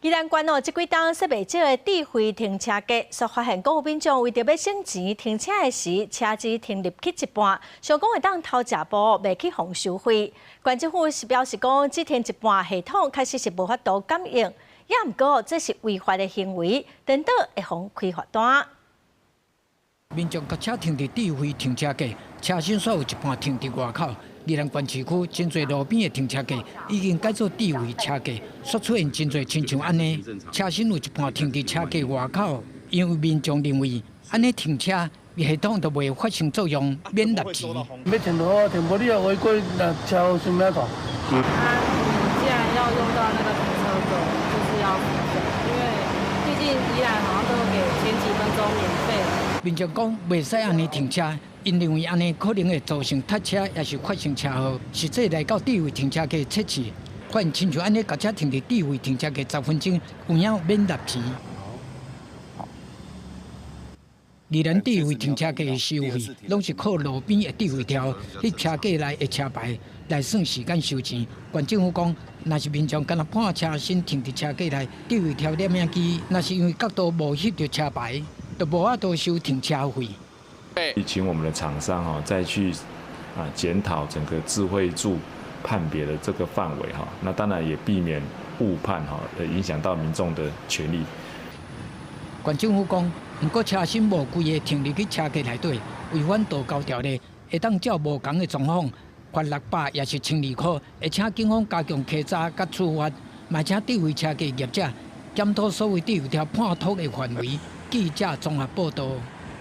宜兰县这几档设备少的智慧停车格，所发现各户民众为着要省钱停车的时，车子停入去一半，想讲会当偷食步，袂去防收费。县政府是表示讲，只停一半系统确实是无法度感应，也毋过这是违法的行为，等到会防开罚单。民众甲车停伫智慧停车格，车身所有一半停伫外口。宜兰县市区真侪路边的停车格已经改做智慧车格，所出现真侪亲像安尼，车身有一半停伫车格外口，因为民众认为安尼停车系统就袂发生作用，免纳钱。要停就好，停无你又违规，那车伤咩大？你既然要用到那个停车格，就是要付费，因为毕竟宜兰好像都有给前几分钟免费。民众讲袂使安尼停车。因认为安尼可能会造成塞车，也是发生车祸。实际来到智慧停车格测试，发现亲像安尼，把车停伫智慧停车格10分钟，有影免纳钱。宜兰智慧停车格的收费，拢是靠路边的智慧条迄车格内的车牌来算时间收钱。县政府讲，若是民众干那半车身停伫车格内，智慧条点影机，若是因为角度无翕到车牌，就无法度收停车费。请我们的厂商再去检讨整个智慧柱判别的这个范围那当然也避免误判影响到民众的权利。县政府讲，如果车身无规个停入去车格内底，违反道交条例，会当照无同的状况罚600也是1200块，而且警方加强稽查甲处罚，嘛请智慧车格业者检讨所谓智慧条判托的范围。记者综合报道。